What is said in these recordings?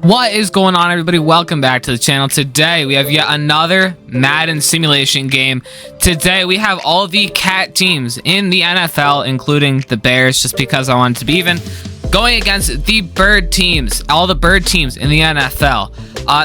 What is going on, everybody? Welcome back to the channel. Today we have yet another Madden simulation game. Today we have all the cat teams in the NFL, including the Bears, just because I wanted to be even, going against the bird teams, all the bird teams in the NFL.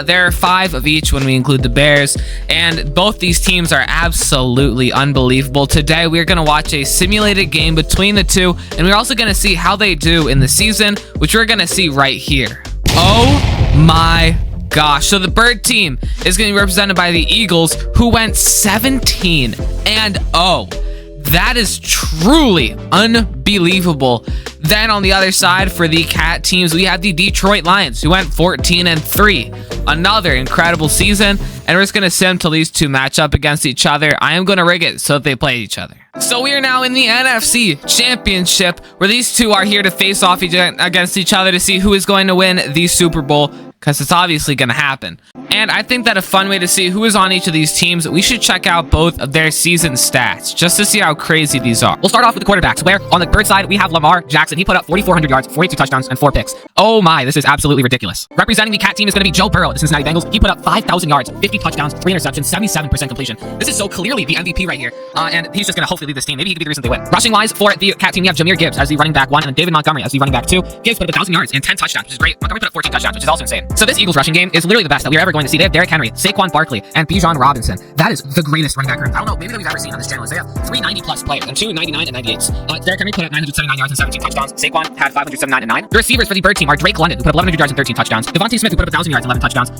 There are 5 of each when we include the Bears, and both these teams are absolutely unbelievable. Today we're going to watch a simulated game between the two, and we're also going to see how they do in the season, which we're going to see right here. Oh my gosh. So the bird team is going to be represented by the Eagles, who went 17-0. That is truly unbelievable. Then on the other side, for the cat teams, we have the Detroit Lions, who went 14-3. Another incredible season, and we're just going to sim till these two match up against each other. I am going to rig it so that they play each other. So we are now in the NFC Championship, where these two are here to face off against each other to see who is going to win the Super Bowl, because it's obviously going to happen. And I think that a fun way to see who is on each of these teams, we should check out both of their season stats, just to see how crazy these are. We'll start off with the quarterbacks, where on the bird side, we have Lamar Jackson. He put up 4,400 yards, 42 touchdowns, and 4 picks. Oh my, this is absolutely ridiculous. Representing the cat team is going to be Joe Burrow, the Cincinnati Bengals. He put up 5,000 yards, 50 touchdowns, 3 interceptions, 77% completion. This is so clearly the MVP right here, and he's just going to hopefully lead this team. Maybe he could be the reason they win. Rushing-wise, for the cat team, we have Jahmyr Gibbs as the running back 1, and then David Montgomery as the running back 2. Gibbs put up 1,000 yards and 10 touchdowns, which is great. Montgomery put up 14 touchdowns, which is also insane. So this Eagles rushing game is literally the best that we're ever going to see. They have Derrick Henry, Saquon Barkley, and Bijan Robinson. That is the greatest running back room, I don't know, maybe that we've ever seen on this channel. They have 3 90-plus players and 2 99 and 98s. Derrick Henry put up 979 yards and 17 touchdowns. Saquon had 579 and 9. The receivers for the bird team are Drake London, who put up 1,100 yards and 13 touchdowns. Devontae Smith, who put up 1,000 yards and 11 touchdowns.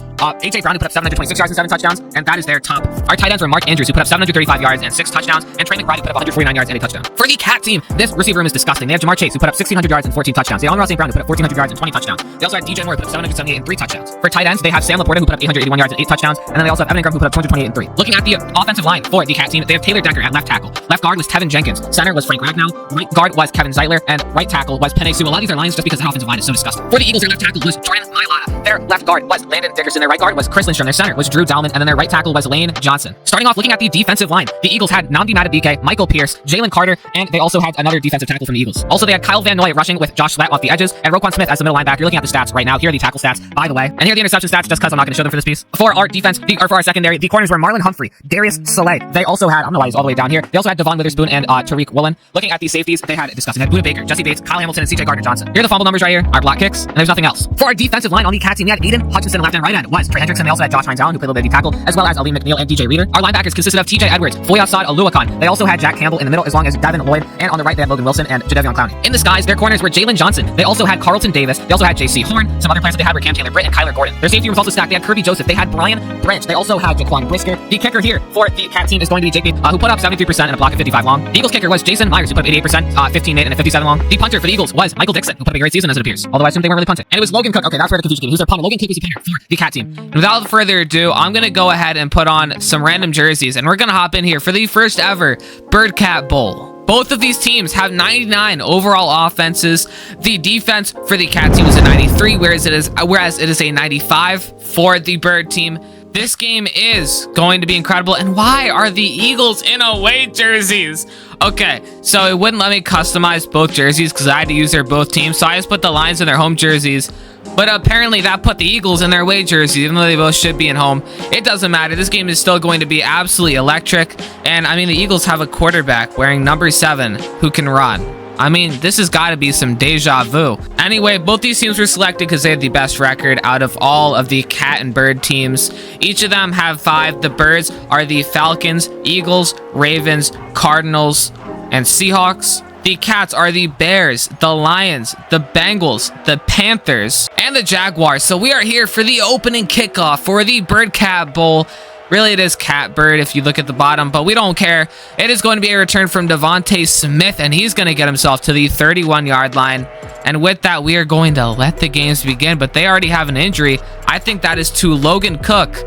AJ Brown, who put up 726 yards and 7 touchdowns, and that is their top. Our tight ends were Mark Andrews, who put up 735 yards and 6 touchdowns, and Trey McBride, who put up 149 yards and a touchdown. For the cat team, this receiver room is disgusting. They have Jamar Chase, who put up 1,600 yards and 14 touchdowns. They have St. Brown, who put up 1,400 yards and 20 touchdowns. They also have DJ Moore, who put up 778 and 3 touchdowns. For tight ends, they have Sam Laporta, who put up 881 yards and 8 touchdowns, and then they also have Evan Ingram, who put up 228 and 3. Looking at the offensive line for the cat team, they have Taylor Decker at left tackle. Left guard was Tevin Jenkins. Center was Frank Ragnow. Right guard was Kevin Zeitler, and right tackle was Penei Sewell. A lot of these are lines just because the offensive line is so disgusting. For the Eagles, their left tackle was Jordan Mailata. Their left guard was Landon Dickerson. Their right guard was Chris Lindstrom. Their center was Drew Dalman, and then their right tackle was Lane Johnson. Starting off, looking at the defensive line, the Eagles had Nnamdi Madubuike, Michael Pierce, Jalen Carter, and they also had another defensive tackle from the Eagles. Also, they had Kyle Van Noy rushing with Josh Sweat off the edges, and Roquan Smith as the middle linebacker. You're looking at the stats right now. Here are the tackle stats, by the way, and here are the interception stats, just because I'm not going to show them for this piece. For our defense, for our secondary, the corners were Marlon Humphrey, Darius Slay. They also had, I don't know why he's all the way down here. They also had Devon Witherspoon and Tariq Woolen. Looking at the safeties, they had discussing. They had Buda Baker, Jesse Bates, Kyle Hamilton, and CJ Gardner-Johnson. Here are the fumble numbers right here. Our block kicks, and there's nothing else. For our defensive line on the cat team, we had Aiden Hutchinson left and right end was Trey Hendrickson. They also had Josh Hines Allen, who played a little bit of tackle, as well as Ali McNeil and DJ Reader. Our linebackers consisted of TJ Edwards, Foyasad Aluakon. They also had Jack Campbell in the middle, as long as Devin Lloyd, and on the right they had Logan Wilson and Jadeveon Clowney. In the skies, their corners were Jalen Johnson. They also had Carlton Davis. They also had JC Horn. Some other players that they had were Cam Taylor Britt and Kyler Gordon. Their safety room was also stacked. They had Kirby Joseph. They had Brian Branch. They also had Jaquan Brisker. The kicker here for the cat team is going to be JP, who put up 73% and a block of 55 long. The Eagles kicker was Jason Myers, who put up 88%, 15-8 and a 57 long. The punter for the Eagles was Michael Dixon, who put up a great season as it appears. Although I assume they weren't really punting. And it was Logan Cook. Okay, that's where the confusion came. Who's their punter? Logan Cook was the punter for the cat team. And without further ado, I'm going to go ahead and put on some random jerseys, and we're going to hop in here for the first ever Bird Cat Bowl. Both of these teams have 99 overall offenses. The defense for the cat team is a 93, whereas it is a 95 for the bird team. This game is going to be incredible. And why are the Eagles in away jerseys? Okay, so it wouldn't let me customize both jerseys because I had to use their both teams. So I just put the Lions in their home jerseys. But apparently that put the Eagles in their away jerseys, even though they both should be in home. It doesn't matter. This game is still going to be absolutely electric. And I mean, the Eagles have a quarterback wearing number 7 who can run. I mean, this has got to be some deja vu. Anyway, both these teams were selected because they had the best record out of all of the cat and bird teams. Each of them have 5. The birds are the Falcons, Eagles, Ravens, Cardinals, and Seahawks. The cats are the Bears, the Lions, the Bengals, the Panthers, and the Jaguars. So we are here for the opening kickoff for the Bird Cat Bowl. Really, it is cat bird if you look at the bottom, but we don't care. It is going to be a return from Devontae Smith, and he's going to get himself to the 31-yard line. And with that, we are going to let the games begin, but they already have an injury. I think that is to Logan Cook.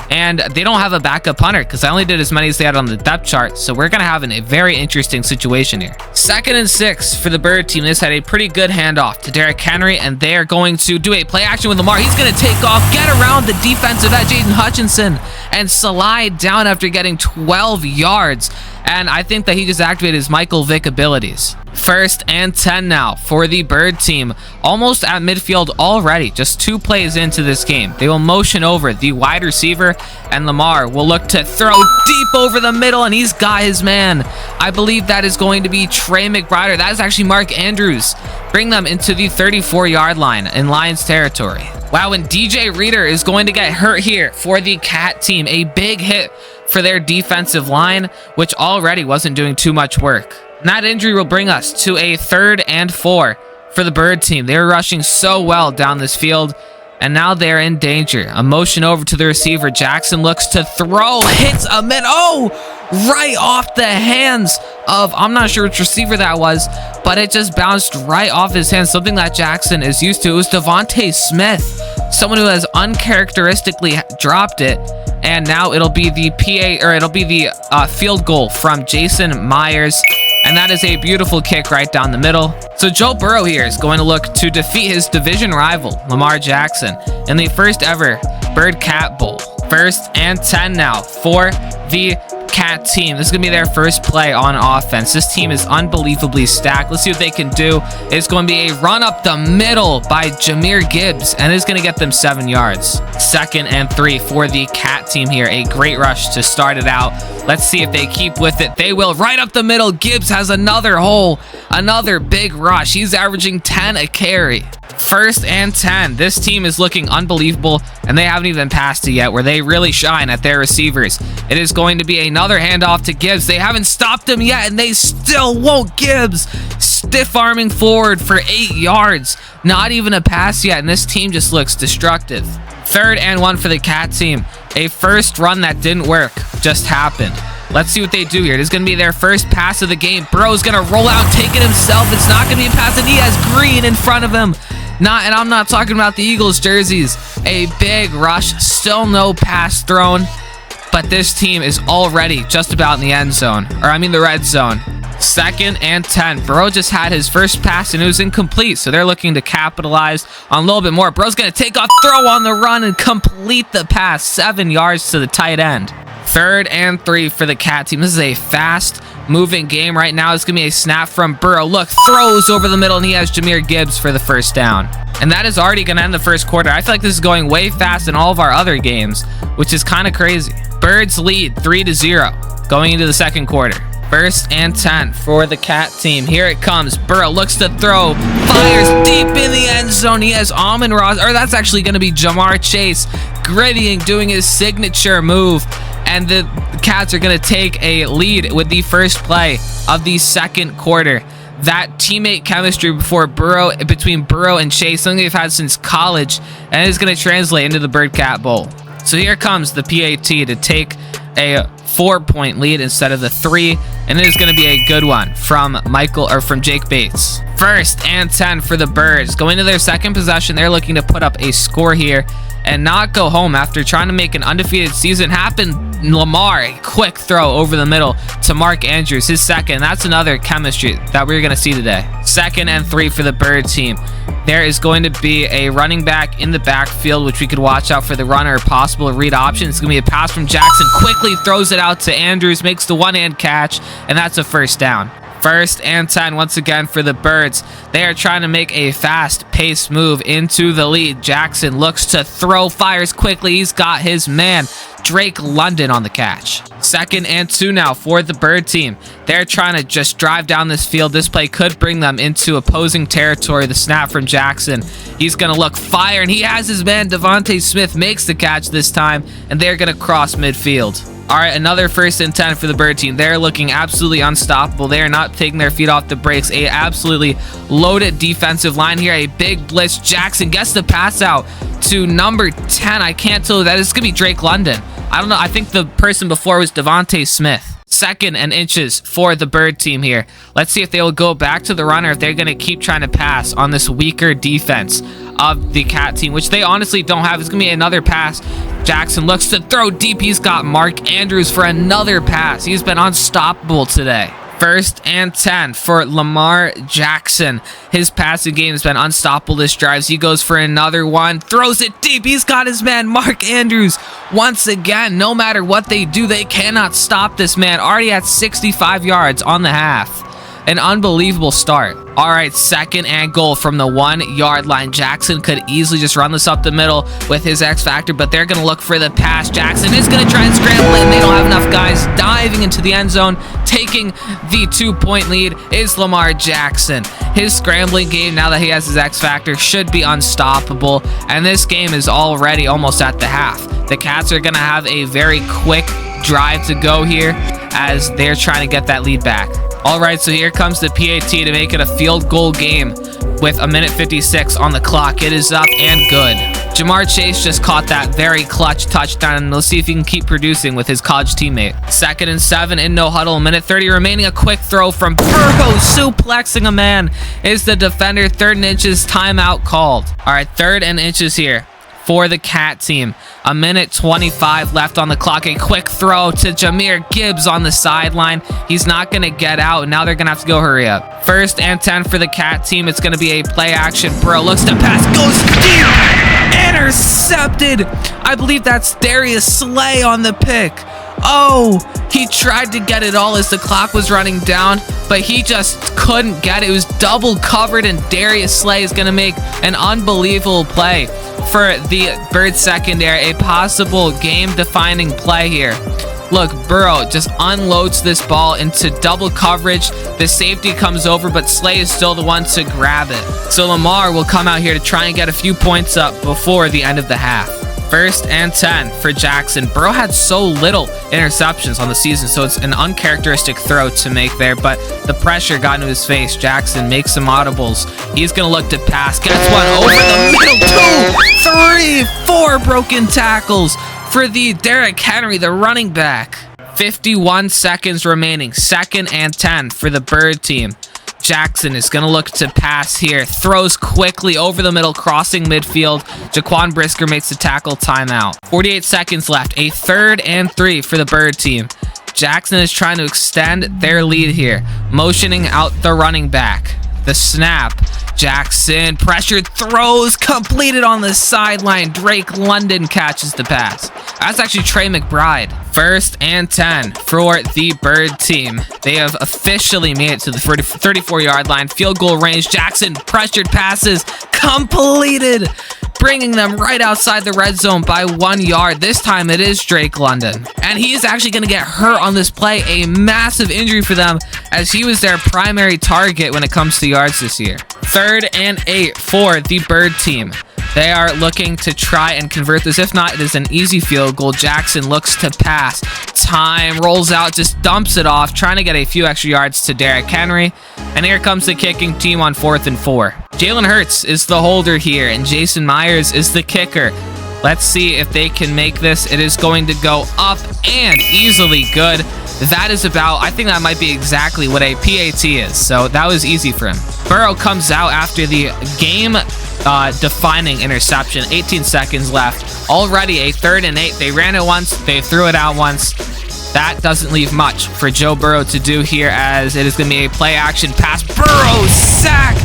And they don't have a backup punter because I only did as many as they had on the depth chart. So we're going to have a very interesting situation here. 2nd and 6 for the bird team. This had a pretty good handoff to Derrick Henry, and they are going to do a play action with Lamar. He's going to take off, get around the defensive edge, Aiden Hutchinson, and slide down after getting 12 yards. And I think that he just activated his Michael Vick abilities. 1st and 10 now for the Bird team. Almost at midfield already. Just 2 plays into this game. They will motion over the wide receiver, and Lamar will look to throw deep over the middle, and he's got his man. I believe that is going to be Trey McBride. That is actually Mark Andrews. Bring them into the 34-yard line in Lions territory. Wow, and DJ Reader is going to get hurt here for the Cat team. A big hit for their defensive line, which already wasn't doing too much work. And that injury will bring us to a 3rd and 4 for the Bird team. They were rushing so well down this field, and now they're in danger. A motion over to the receiver. Jackson looks to throw, hits a man. Oh, right off the hands of, I'm not sure which receiver that was, but it just bounced right off his hands. Something that Jackson is used to. It was Devontae Smith, someone who has uncharacteristically dropped it. And now it'll be the field goal from Jason Myers. And that is a beautiful kick right down the middle. So Joe Burrow here is going to look to defeat his division rival, Lamar Jackson, in the first ever Bird Cat Bowl. 1st and 10 now for the Cat team. This is going to be their first play on offense. This team is unbelievably stacked. Let's see what they can do. It's going to be a run up the middle by Jahmyr Gibbs, and it's going to get them 7 yards. 2nd and 3 for the Cat team here. A great rush to start it out. Let's see if they keep with it. They will. Right up the middle. Gibbs has another hole. Another big rush. He's averaging 10 a carry. 1st and 10. This team is looking unbelievable, and they haven't even passed it yet, where they really shine at their receivers. It is going to be another handoff to Gibbs. They haven't stopped him yet, and they still won't. Gibbs stiff arming forward for 8 yards. Not even a pass yet, and this team just looks destructive. 3rd and 1 for the Cat team. A first run that didn't work just happened. Let's see what they do here. This is going to be their first pass of the game. Burrow's going to roll out, take it himself. It's not going to be a pass, and he has Green in front of him. And I'm not talking about the Eagles jerseys. A big rush, still no pass thrown, but this team is already just about in the end zone, or I mean the red zone. 2nd and 10. Burrow just had his first pass, and it was incomplete, so they're looking to capitalize on a little bit more. Burrow's going to take off, throw on the run, and complete the pass. 7 yards to the tight end. 3rd and 3 for the Cat team. This is a fast moving game right now. It's going to be a snap from Burrow. Look, throws over the middle, and he has Jahmyr Gibbs for the first down. And that is already going to end the first quarter. I feel like this is going way fast than all of our other games, which is kind of crazy. Birds lead 3-0 going into the second quarter. 1st and 10 for the Cat team. Here it comes. Burrow looks to throw, fires deep in the end zone. He has Amon-Ra, or that's actually going to be Jamar Chase, grittying, doing his signature move. And the Cats are going to take a lead with the first play of the second quarter. That teammate chemistry between Burrow and Chase, something they've had since college, and it's going to translate into the Bird Cat Bowl. So here comes the PAT to take a 4-point lead instead of the 3, and it is going to be a good one from Jake Bates. 1st and 10 for the Birds. Going to their second possession, they're looking to put up a score here and not go home after trying to make an undefeated season happen. Lamar, a quick throw over the middle to Mark Andrews, his second. That's another chemistry that we're going to see today. 2nd and 3 for the Bird team. There is going to be a running back in the backfield, which we could watch out for the runner, possible read option. It's going to be a pass from Jackson, quickly throws it out to Andrews, makes the one-hand catch, and that's a first down. 1st and 10 once again for the Birds. They are trying to make a fast-paced move into the lead. Jackson looks to throw, fires quickly. He's got his man, Drake London, on the catch. 2nd and 2 now for the Bird team. They're trying to just drive down this field. This play could bring them into opposing territory. The snap from Jackson. He's going to look, fire, and he has his man, Devontae Smith, makes the catch this time, and they're going to cross midfield. All right, another 1st and 10 for the Bird team. They're looking absolutely unstoppable. They are not taking their feet off the brakes. A absolutely loaded defensive line here. A big blitz. Jackson gets the pass out to number 10. I can't tell that. It's going to be Drake London. I don't know. I think the person before was Devontae Smith. 2nd and inches for the Bird team here. Let's see if they will go back to the runner, if they're going to keep trying to pass on this weaker defense of the Cat team, which they honestly don't have. It's going to be another pass. Jackson looks to throw deep. He's got Mark Andrews for another pass. He's been unstoppable today. First and 10 for Lamar Jackson. His passing game has been unstoppable this drive. He goes for another one, throws it deep. He's got his man Mark Andrews. Once again, no matter what they do, they cannot stop this man. Already at 65 yards on the half. An unbelievable start. All right, second and goal from the 1 yard line. Jackson could easily just run this up the middle with his X factor, but they're going to look for the pass. Jackson is going to try and scramble it, and they don't have enough guys. Diving into the end zone, taking the 2-point lead is Lamar Jackson. His scrambling game, now that he has his X factor, should be unstoppable, and this game is already almost at the half. The Cats are going to have a very quick drive to go here as they're trying to get that lead back. All right, so here comes the PAT to make it a field goal game with 1:56 on the clock. It is up and good. Jamar Chase just caught that very clutch touchdown, and let's see if he can keep producing with his college teammate. Second and 7 in no huddle, 1:30 remaining. A quick throw from Burrow, suplexing a man. Is the defender. 3rd and inches, timeout called. All right, 3rd and inches here for the Cat team. 1:25 left on the clock. A quick throw to Jahmyr Gibbs on the sideline. He's not going to get out, and now they're going to have to go hurry up. 1st and 10 for the Cat team. It's going to be a play action. Burrow looks to pass, goes deep, intercepted. I believe that's Darius Slay on the pick. Oh, he tried to get it all as the clock was running down, but he just couldn't get it. It was double covered, and Darius Slay is going to make an unbelievable play for the Bird secondary. A possible game-defining play here. Look, Burrow just unloads this ball into double coverage. The safety comes over, but Slay is still the one to grab it. So Lamar will come out here to try and get a few points up before the end of the half. 1st and 10 for Jackson. Burrow had so little interceptions on the season, so it's an uncharacteristic throw to make there, but the pressure got into his face. Jackson makes some audibles. He's going to look to pass. Gets one over the middle. 2, 3, 4 broken tackles for the Derrick Henry, the running back. 51 seconds remaining. 2nd and 10 for the Bird team. Jackson is going to look to pass here. Throws quickly over the middle, crossing midfield. Jaquan Brisker makes the tackle. Timeout. 48 seconds left. A 3rd and 3 for the Bird team. Jackson is trying to extend their lead here, motioning out the running back. The snap. Jackson pressured, throws, completed on the sideline. Drake London catches the pass. That's actually Trey McBride. 1st and 10 for the Bird team. They have officially made it to the 34-yard line. Field goal range. Jackson pressured passes, completed, bringing them right outside the red zone by 1 yard. This time it is Drake London, and he is actually going to get hurt on this play. A massive injury for them, as he was their primary target when it comes to yards this year. 3rd and 8 for the Bird team. They are looking to try and convert this. If not, it is an easy field goal. Jackson looks to pass. Time rolls out, just dumps it off, trying to get a few extra yards to Derrick Henry. And here comes the kicking team on 4th and 4. Jalen Hurts is the holder here, and Jason Myers is the kicker. Let's see if they can make this. It is going to go up and easily good. That is about, I think that might be exactly what a PAT is. So that was easy for him. Burrow comes out after the game defining interception. 18 seconds left. Already a 3rd and 8. They ran it once. They threw it out once. That doesn't leave much for Joe Burrow to do here, as it is going to be a play action pass. Burrow sacked.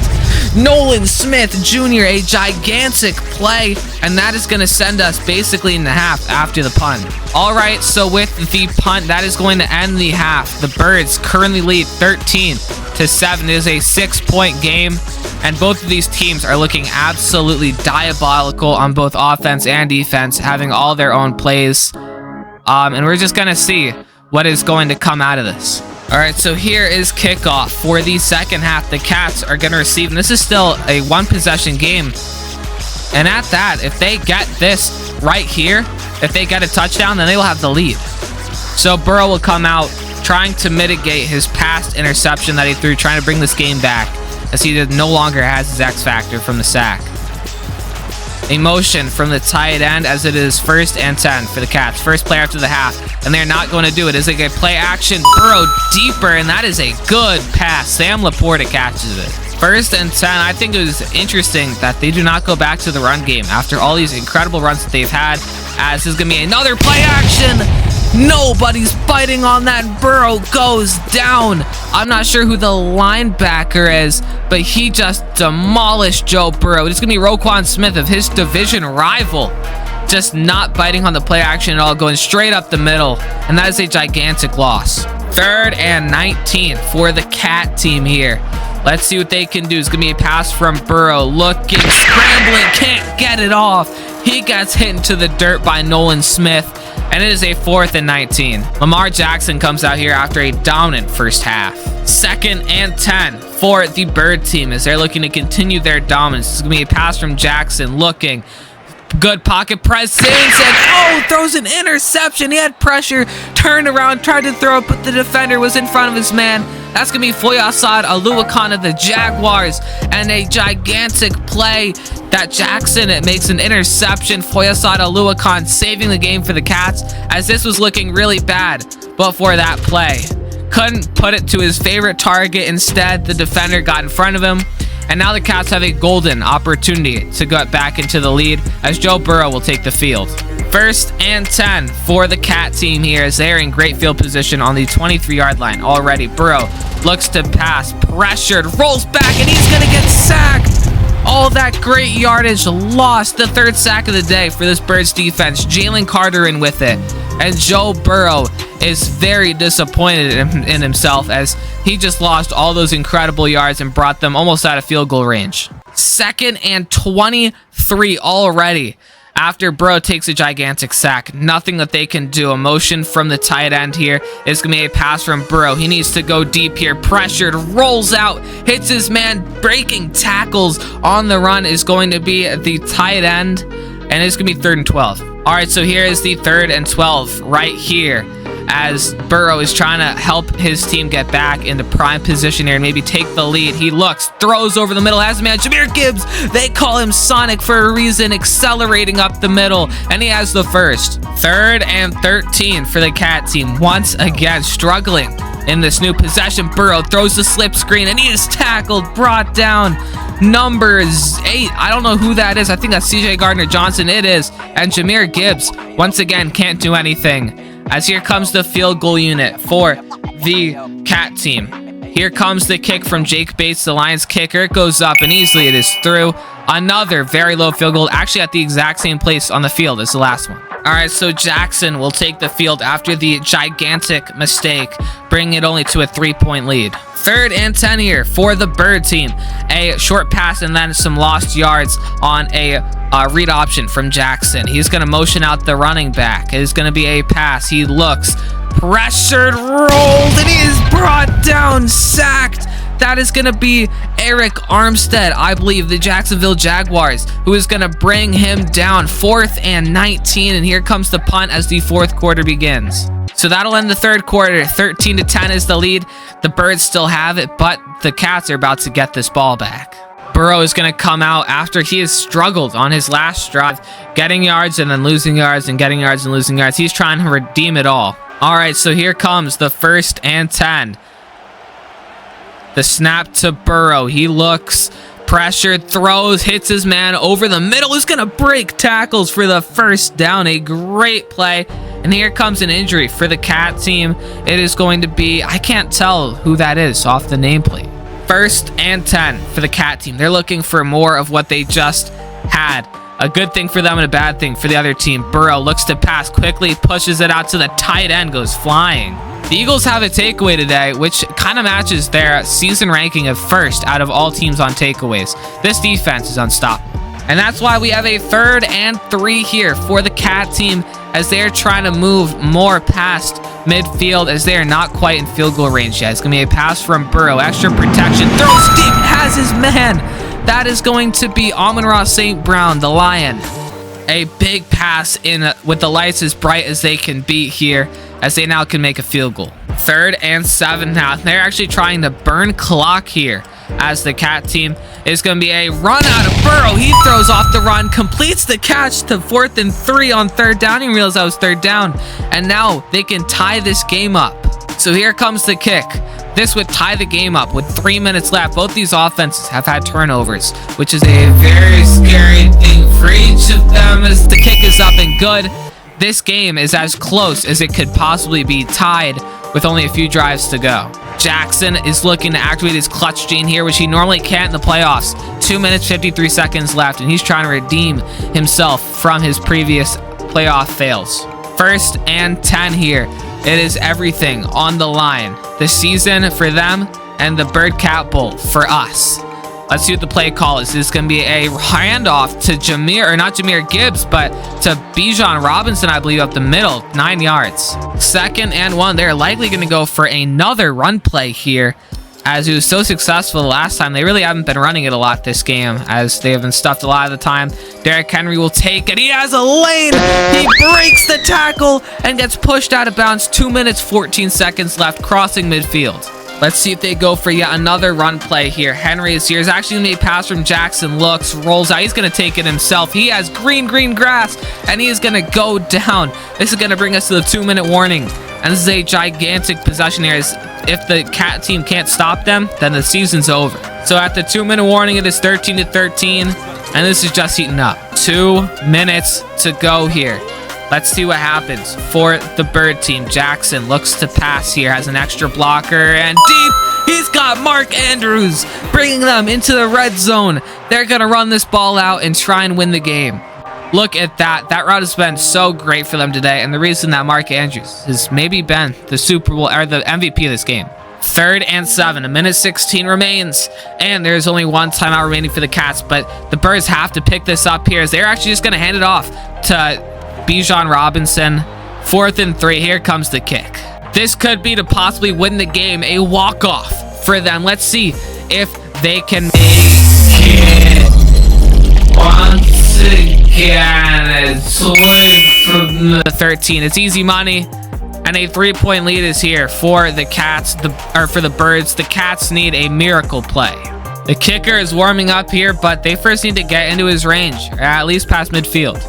Nolan Smith Jr., a gigantic play, and that is going to send us basically in the half after the punt. All right, so with the punt, that is going to end the half. The Birds currently lead 13-7. It is a 6-point game, and both of these teams are looking absolutely diabolical on both offense and defense, having all their own plays. And we're just going to see what is going to come out of this. All right, so here is kickoff for the second half. The Cats are going to receive, and this is still a one-possession game. And at that, if they get this right here, if they get a touchdown, then they will have the lead. So Burrow will come out trying to mitigate his past interception that he threw, trying to bring this game back, as he no longer has his X factor from the sack. A motion from the tight end, as it is 1st and 10 for the Cats. First play after the half, and they're not going to do it. It's like a play action. Burrow deeper, and that is a good pass. Sam Laporta catches it. 1st and 10. I think it was interesting that they do not go back to the run game after all these incredible runs that they've had, as this is going to be another play action. Nobody's biting on that. Burrow goes down. I'm not sure who the linebacker is, but he just demolished Joe Burrow. It's going to be Roquan Smith of his division rival. Just not biting on the play action at all, going straight up the middle. And that is a gigantic loss. 3rd and 19 for the Cat team here. Let's see what they can do. It's going to be a pass from Burrow. Looking, scrambling, can't get it off. He gets hit into the dirt by Nolan Smith. And it is a 4th and 19. Lamar Jackson comes out here after a dominant first half. 2nd and 10 for the Bird team as they're looking to continue their dominance. It's going to be a pass from Jackson. Looking. Good pocket presence, and throws an interception. He had pressure, turned around, tried to throw it, but the defender was in front of his man. That's going to be Foyesade Oluwakan of the Jaguars, and a gigantic play that Jackson, it makes an interception. Foyesade Oluwakan saving the game for the Cats, as this was looking really bad before that play. Couldn't put it to his favorite target. Instead, the defender got in front of him. And now the Cats have a golden opportunity to get back into the lead as Joe Burrow will take the field. 1st and 10 for the Cat team here as they are in great field position on the 23-yard line already. Burrow looks to pass, pressured, rolls back, and he's going to get sacked. All that great yardage lost. The 3rd sack of the day for this Birds defense. Jalen Carter in with it. And Joe Burrow is very disappointed in himself as he just lost all those incredible yards and brought them almost out of field goal range. 2nd and 23 already after Burrow takes a gigantic sack. Nothing that they can do. A motion from the tight end here is going to be a pass from Burrow. He needs to go deep here. Pressured, rolls out, hits his man, breaking tackles on the run is going to be the tight end, and it's going to be 3rd and 12. All right, so here is the 3rd and 12 right here as Burrow is trying to help his team get back into prime position here and maybe take the lead. He looks, throws over the middle, has a man, Jahmyr Gibbs. They call him Sonic for a reason, accelerating up the middle, and he has the first. 3rd and 13 for the Cat team. Once again, struggling in this new possession. Burrow throws the slip screen, and he is tackled, brought down. Numbers 8. I don't know who that is. I think that's CJ Gardner-Johnson. It is. And Jahmyr Gibbs, once again, can't do anything. As here comes the field goal unit for the Cat team. Here comes the kick from Jake Bates, the Lions kicker. It goes up, and easily it is through. Another very low field goal, actually at the exact same place on the field as the last one. All right, so Jackson will take the field after the gigantic mistake, bringing it only to a 3-point lead. 3rd and 10 here for the Bird team. A short pass and then some lost yards on a read option from Jackson. He's going to motion out the running back. It is going to be a pass. He looks, pressured, rolled, and he is brought down, sacked. That is going to be Eric Armstead, I believe, the Jacksonville Jaguars, who is going to bring him down. 4th and 19, and here comes the punt as the 4th quarter begins. So that'll end the 3rd quarter. 13-10 is the lead. The Birds still have it, but the Cats are about to get this ball back. Burrow is going to come out after he has struggled on his last drive, getting yards and then losing yards and getting yards and losing yards. He's trying to redeem it all. All right, so here comes the 1st and 10. The snap to Burrow. He looks, pressured, throws, hits his man over the middle. He's going to break tackles for the first down. A great play. And here comes an injury for the Cat team. It is going to be, I can't tell who that is off the nameplate. 1st and 10 for the Cat team. They're looking for more of what they just had. A good thing for them and a bad thing for the other team. Burrow looks to pass quickly, pushes it out to the tight end, goes flying. The Eagles have a takeaway today, which kind of matches their season ranking of 1st out of all teams on takeaways. This defense is unstoppable. And that's why we have a 3rd and 3 here for the Cat team as they're trying to move more past midfield as they are not quite in field goal range yet. It's going to be a pass from Burrow. Extra protection. Throws deep. Has his man. That is going to be Amon-Ra St. Brown, the Lion. A big pass in with the lights as bright as they can be here as they now can make a field goal. 3rd and 7 now. They're actually trying to burn clock here as the Cat team is going to be a run out of Burrow. He throws off the run, completes the catch to 4th and 3 on 3rd down. He realized that was 3rd down, and now they can tie this game up. So here comes the kick. This would tie the game up with 3 minutes left. Both these offenses have had turnovers, which is a very scary thing for each of them as the kick is up and good. This game is as close as it could possibly be, tied with only a few drives to go. Jackson is looking to activate his clutch gene here, which he normally can't in the playoffs. 2 minutes, 53 seconds left, and he's trying to redeem himself from his previous playoff fails. 1st and 10 here. It is everything on the line. The season for them and the Bird Cat Bowl for us. Let's see what the play call is. This is going to be a handoff to not Jahmyr Gibbs, but to Bijan Robinson, I believe, up the middle, 9 yards. 2nd and 1. They're likely going to go for another run play here, as he was so successful the last time. They really haven't been running it a lot this game, as they have been stuffed a lot of the time. Derrick Henry will take it. He has a lane. He breaks the tackle and gets pushed out of bounds. 2 minutes, 14 seconds left, crossing midfield. Let's see if they go for yet another run play here. Henry is here. He's actually going to be a pass from Jackson. Looks, rolls out. He's going to take it himself. He has green grass, and he is going to go down. This is going to bring us to the 2-minute warning. And this is a gigantic possession here. If the Cat team can't stop them, then the season's over. So at the 2-minute warning, it is 13-13, and this is just heating up. 2 minutes to go here. Let's see what happens for the Bird team. Jackson looks to pass here, has an extra blocker, and deep. He's got Mark Andrews, bringing them into the red zone. They're going to run this ball out and try and win the game. Look at that. That route has been so great for them today, and the reason that Mark Andrews has maybe been the Super Bowl or the MVP of this game. 3rd and 7. 1:16 remains, and there's only one timeout remaining for the Cats, but the Birds have to pick this up here, as they're actually just going to hand it off to Bijan Robinson. 4th and 3. Here comes the kick. This could be to possibly win the game, a walk-off for them. Let's see if they can make it. Once again, it's from the 13. It's easy money, and a 3-point lead is here for the Cats, for the Birds. The Cats need a miracle play. The kicker is warming up here, but they first need to get into his range, or at least past midfield.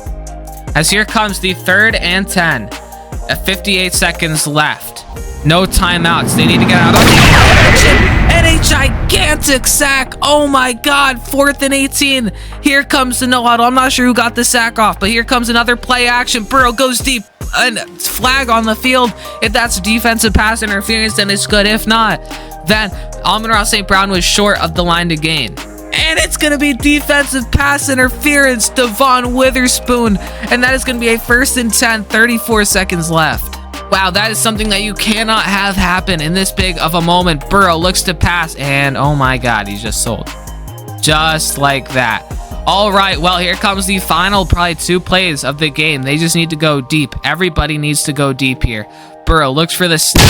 As here comes the 3rd and 10. 58 seconds left. No timeouts. They need to get out of and a gigantic sack. Oh my God. 4th and 18. Here comes the no huddle. I'm not sure who got the sack off, but here comes another play action. Burrow goes deep. And flag on the field. If that's defensive pass interference, then it's good. If not, then Amon-Ra St. Brown was short of the line to gain. And it's going to be defensive pass interference, Devon Witherspoon. And that is going to be a 1st and 10, 34 seconds left. Wow, that is something that you cannot have happen in this big of a moment. Burrow looks to pass, and oh my God, he's just sold. Just like that. All right, well, here comes the final probably 2 plays of the game. They just need to go deep. Everybody needs to go deep here. Burrow looks for the snap.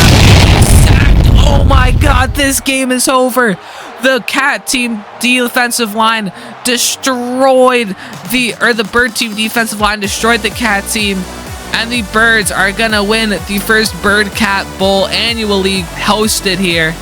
Oh my God, this game is over. The Cat team defensive line destroyed the Bird team defensive line destroyed the Cat team, and the Birds are gonna win the first Bird Cat Bowl annually hosted here.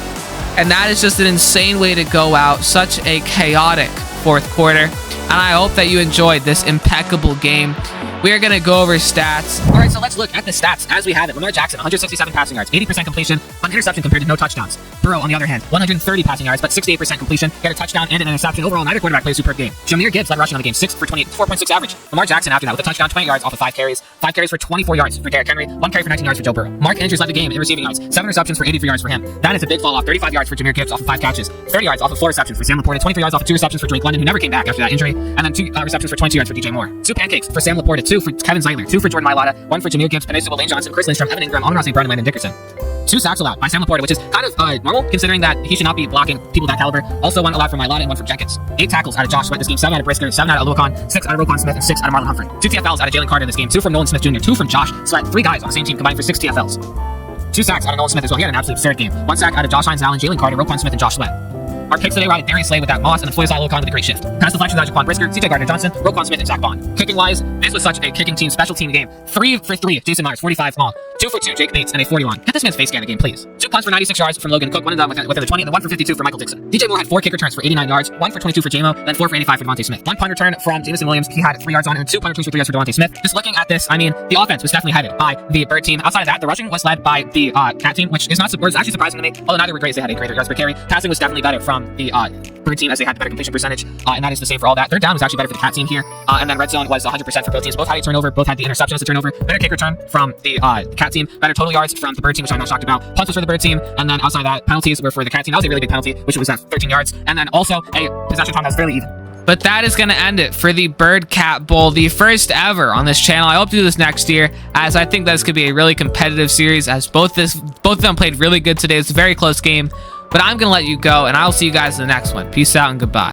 And that is just an insane way to go out. Such a chaotic 4th quarter, and I hope that you enjoyed this impeccable game. We are going to go over stats. All right, so let's look at the stats as we have it. Lamar Jackson, 167 passing yards, 80% completion, 1 interception compared to no touchdowns. Burrow, on the other hand, 130 passing yards, but 68% completion. He had a touchdown and an interception. Overall, neither quarterback played a superb game. Jahmyr Gibbs led rushing on the game, 6 for 28, 4.6 average. Lamar Jackson after that with a touchdown, 20 yards off of 5 carries. 5 carries for 24 yards for Derrick Henry, 1 carry for 19 yards for Joe Burrow. Mark Andrews led the game in receiving yards, 7 receptions for 83 yards for him. That is a big fall off. 35 yards for Jahmyr Gibbs off of 5 catches, 30 yards off of 4 receptions for Sam Laporta, 23 yards off of 2 receptions for Drake London, who never came back after that injury, and then 2 receptions for 22 yards for DJ Moore. 2 pancakes for Sam Laporta, 2 for Kevin Zeitler, 2 for Jordan Mailata, 1 for Jahmyr Gibbs, Penei Sewell, Lane Johnson, Chris Lindstrom, Evan Ingram, Amon-Ra St. Brown, and Landon Dickerson. 2 sacks allowed by Sam Laporta, which is kind of normal considering that he should not be blocking people that caliber. Also 1 allowed from Mailata and 1 from Jenkins. 8 tackles out of Josh Sweat this game, 7 out of Brisker, 7 out of Luakon, 6 out of Roquan Smith, and 6 out of Marlon Humphrey. 2 TFLs out of Jalen Carter in this game, 2 from Nolan Smith Jr., 2 from Josh Sweat. 3 guys on the same team combined for 6 TFLs. 2 sacks out of Nolan Smith as well. He had an absolute absurd game. 1 sack out of Josh Hines Allen, Jalen Carter, Roquan Smith, and Josh Sweat. Our picks today ride Darius Slay with that Moss, and then Floyd Luakon with a great shift. Pass deflections out of Jaquan Brisker, CJ Gardner-Johnson, Roquan Smith, and Zach Bond. Kicking wise, this was such a kicking team, special team game. 3 for 3, Jason Myers, 45 long. 2 for 2, Jake Bates, and a 41. Get this man's face scan the game, please. 2 punts for 96 yards from Logan Cook, 1 and done within the 20, and then 1 for 52 for Michael Dixon. DJ Moore had 4 kick returns for 89 yards, 1 for 22 for J-Mo, then 4 for 85 for Devontae Smith. 1 punt return from Jameson Williams, he had 3 yards on, and 2 punt returns for 3 yards for Devontae Smith. Just looking at this, I mean, the offense was definitely headed by the Bird team. Outside of that, the rushing was led by the Cat team, which is actually surprising to me, although neither were great as they had a greater yards per carry. Passing was definitely better from the bird team as they had the better completion percentage, and that is the same for all that. Third down was actually better for the cat team here, and then red zone was 100% for both teams. Both had a turnover, both had the interception as a turnover. Better kick return from the cat team, better total yards from the bird team, which I know talked about. Punts was for the bird team, and then outside that, penalties were for the cat team. That was a really big penalty, which was at 13 yards, and then also a possession time that was fairly even. But that is going to end it for the Bird Cat Bowl, the first ever on this channel. I hope to do this next year, as I think this could be a really competitive series, as both of them played really good today. It's a very close game, but I'm going to let you go, and I'll see you guys in the next one. Peace out and goodbye.